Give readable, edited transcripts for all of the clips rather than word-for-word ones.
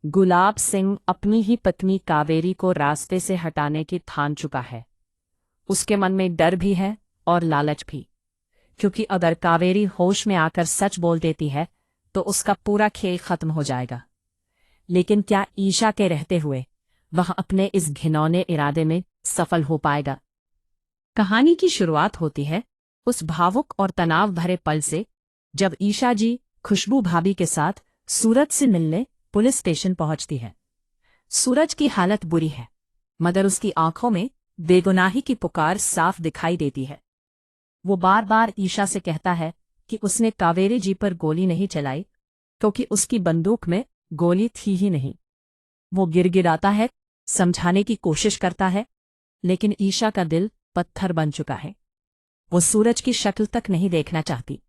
गुलाब सिंह अपनी ही पत्नी कावेरी को रास्ते से हटाने की ठान चुका है। उसके मन में डर भी है और लालच भी, क्योंकि अगर कावेरी होश में आकर सच बोल देती है तो उसका पूरा खेल खत्म हो जाएगा। लेकिन क्या ईशा के रहते हुए वह अपने इस घिनौने इरादे में सफल हो पाएगा? कहानी की शुरुआत होती है उस भावुक और तनाव भरे पल से, जब ईशा जी खुशबू भाभी के साथ सूरज से मिलने पुलिस स्टेशन पहुंचती है। सूरज की हालत बुरी है, मगर उसकी आंखों में बेगुनाही की पुकार साफ दिखाई देती है। वो बार बार ईशा से कहता है कि उसने कावेरी जी पर गोली नहीं चलाई, क्योंकि उसकी बंदूक में गोली थी ही नहीं। वो गिड़गिड़ाता है, समझाने की कोशिश करता है, लेकिन ईशा का दिल पत्थर बन चुका है। वो सूरज की शक्ल तक नहीं देखना चाहती।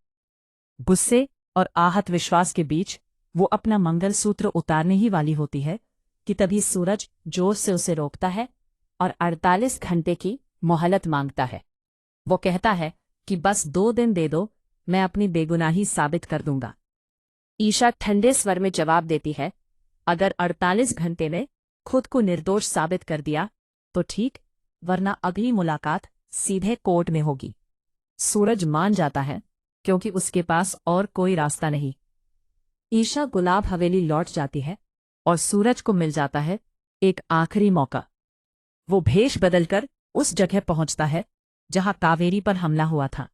गुस्से और आहत विश्वास के बीच वो अपना मंगलसूत्र उतारने ही वाली होती है कि तभी सूरज जोर से उसे रोकता है और 48 घंटे की मोहलत मांगता है। वो कहता है कि बस 2 दिन दे दो, मैं अपनी बेगुनाही साबित कर दूंगा। ईशा ठंडे स्वर में जवाब देती है, अगर 48 घंटे में खुद को निर्दोष साबित कर दिया तो ठीक, वरना अगली मुलाकात सीधे कोर्ट में होगी। सूरज मान जाता है, क्योंकि उसके पास और कोई रास्ता नहीं। ईशा गुलाब हवेली लौट जाती है और सूरज को मिल जाता है एक आखिरी मौका। वो भेष बदलकर उस जगह पहुंचता है जहां कावेरी पर हमला हुआ था।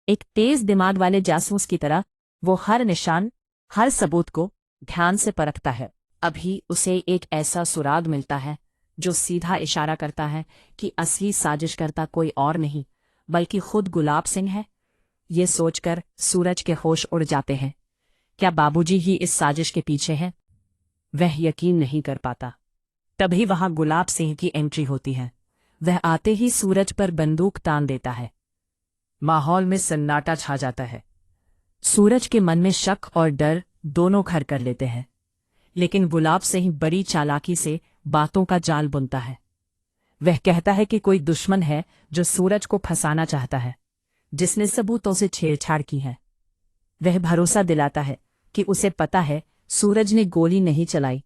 एक तेज दिमाग वाले जासूस की तरह वो हर निशान, हर सबूत को ध्यान से परखता है। अभी उसे एक ऐसा सुराग मिलता है जो सीधा इशारा करता है कि असली साजिशकर्ता कोई और नहीं बल्कि खुद गुलाब सिंह है। ये सोचकर सूरज के होश उड़ जाते हैं। क्या बाबूजी ही इस साजिश के पीछे हैं? वह यकीन नहीं कर पाता। तभी वहां गुलाब सिंह की एंट्री होती है। वह आते ही सूरज पर बंदूक तान देता है। माहौल में सन्नाटा छा जाता है। सूरज के मन में शक और डर दोनों घर कर लेते हैं, लेकिन गुलाब सिंह बड़ी चालाकी से बातों का जाल बुनता है। वह कहता है कि कोई दुश्मन है जो सूरज को फंसाना चाहता है, जिसने सबूतों से छेड़छाड़ की है। वह भरोसा दिलाता है कि उसे पता है सूरज ने गोली नहीं चलाई,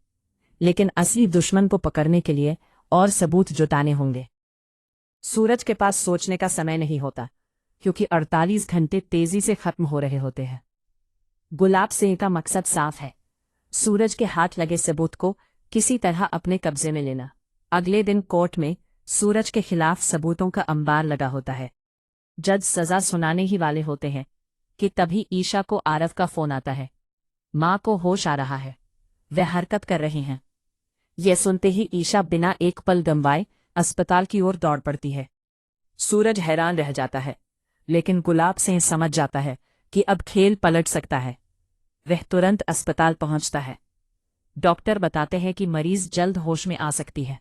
लेकिन असली दुश्मन को पकड़ने के लिए और सबूत जुटाने होंगे। सूरज के पास सोचने का समय नहीं होता, क्योंकि 48 घंटे तेजी से खत्म हो रहे होते हैं। गुलाब सिंह का मकसद साफ है, सूरज के हाथ लगे सबूत को किसी तरह अपने कब्जे में लेना। अगले दिन कोर्ट में सूरज के खिलाफ सबूतों का अंबार लगा होता है। जज सजा सुनाने ही वाले होते हैं कि तभी ईशा को आरव का फोन आता है। माँ को होश आ रहा है, वह हरकत कर रही हैं। यह सुनते ही ईशा बिना एक पल गंवाए अस्पताल की ओर दौड़ पड़ती है। सूरज हैरान रह जाता है, लेकिन गुलाब सिंह समझ जाता है कि अब खेल पलट सकता है। वह तुरंत अस्पताल पहुंचता है। डॉक्टर बताते हैं कि मरीज जल्द होश में आ सकती है।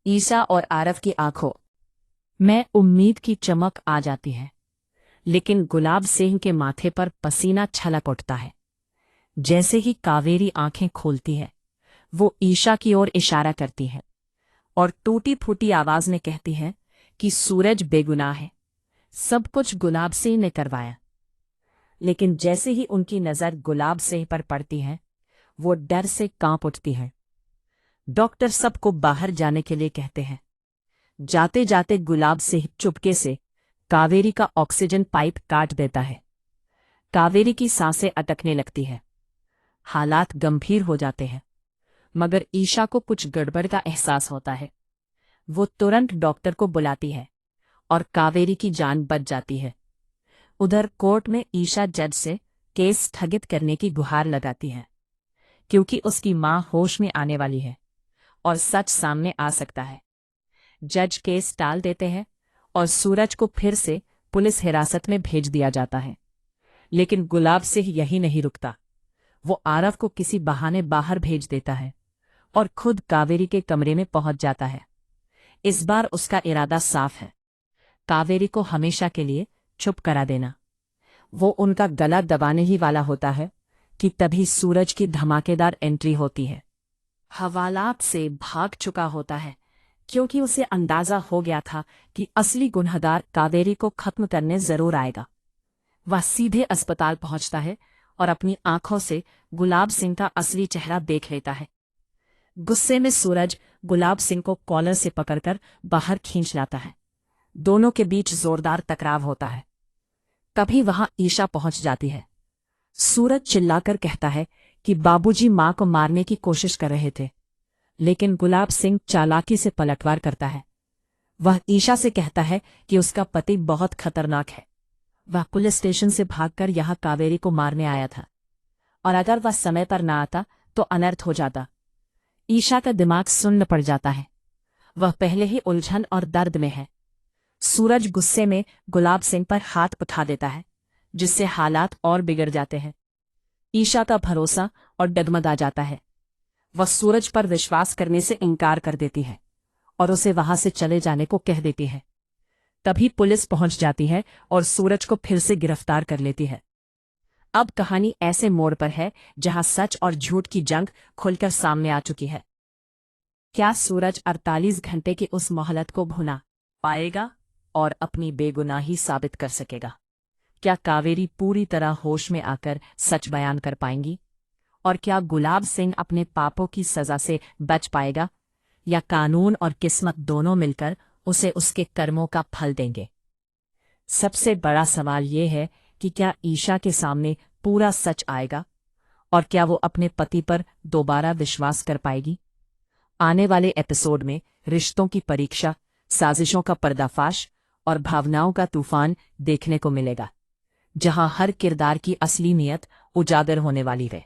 ईशा और आरव की आंखों में उम्मीद की चमक आ जाती है, लेकिन गुलाब सिंह के माथे पर पसीना छलक उठता है। जैसे ही कावेरी आंखें खोलती है, वो ईशा की ओर इशारा करती है और टूटी फूटी आवाज में कहती है कि सूरज बेगुनाह है, सब कुछ गुलाब सिंह ने करवाया। लेकिन जैसे ही उनकी नजर गुलाब सिंह पर पड़ती है, वो डर से कांप उठती है। डॉक्टर सबको बाहर जाने के लिए कहते हैं। जाते जाते गुलाब सिंह चुपके से कावेरी का ऑक्सीजन पाइप काट देता है। कावेरी की सांसें अटकने लगती है। हालात गंभीर हो जाते हैं, मगर ईशा को कुछ गड़बड़ का एहसास होता है। वो तुरंत डॉक्टर को बुलाती है और कावेरी की जान बच जाती है। उधर कोर्ट में ईशा जज से केस स्थगित करने की गुहार लगाती है, क्योंकि उसकी मां होश में आने वाली है और सच सामने आ सकता है। जज केस टाल देते हैं और सूरज को फिर से पुलिस हिरासत में भेज दिया जाता है। लेकिन गुलाब सिंह यही नहीं रुकता। वो आरव को किसी बहाने बाहर भेज देता है और खुद कावेरी के कमरे में पहुंच जाता है। इस बार उसका इरादा साफ है, कावेरी को हमेशा के लिए चुप करा देना। वो उनका गला दबाने ही वाला होता है कि तभी सूरज की धमाकेदार एंट्री होती है। हवालात से भाग चुका होता है, क्योंकि उसे अंदाजा हो गया था कि असली गुनहगार कावेरी को खत्म करने जरूर आएगा। वह सीधे अस्पताल पहुंचता है और अपनी आंखों से गुलाब सिंह का असली चेहरा देख लेता है। गुस्से में सूरज गुलाब सिंह को कॉलर से पकड़कर बाहर खींच लाता है। दोनों के बीच जोरदार टकराव होता है। तभी वहां ईशा पहुंच जाती है। सूरज चिल्लाकर कहता है कि बाबूजी मां को मारने की कोशिश कर रहे थे, लेकिन गुलाब सिंह चालाकी से पलटवार करता है। वह ईशा से कहता है कि उसका पति बहुत खतरनाक है। वह पुलिस स्टेशन से भागकर यहां कावेरी को मारने आया था, और अगर वह समय पर ना आता तो अनर्थ हो जाता। ईशा का दिमाग सुन्न पड़ जाता है। वह पहले ही उलझन और दर्द में है। सूरज गुस्से में गुलाब सिंह पर हाथ उठा देता है, जिससे हालात और बिगड़ जाते हैं। ईशा का भरोसा और डगमगा जाता है। वह सूरज पर विश्वास करने से इनकार कर देती है और उसे वहां से चले जाने को कह देती है। तभी पुलिस पहुंच जाती है और सूरज को फिर से गिरफ्तार कर लेती है। अब कहानी ऐसे मोड़ पर है जहां सच और झूठ की जंग खुलकर सामने आ चुकी है। क्या सूरज 48 घंटे की उस मोहलत को भुना पाएगा और अपनी बेगुनाही साबित कर सकेगा? क्या कावेरी पूरी तरह होश में आकर सच बयान कर पाएंगी? और क्या गुलाब सिंह अपने पापों की सजा से बच पाएगा, या कानून और किस्मत दोनों मिलकर उसे उसके कर्मों का फल देंगे? सबसे बड़ा सवाल ये है कि क्या ईशा के सामने पूरा सच आएगा, और क्या वो अपने पति पर दोबारा विश्वास कर पाएगी? आने वाले एपिसोड में रिश्तों की परीक्षा, साजिशों का पर्दाफाश और भावनाओं का तूफान देखने को मिलेगा, जहां हर किरदार की असली नीयत उजागर होने वाली है।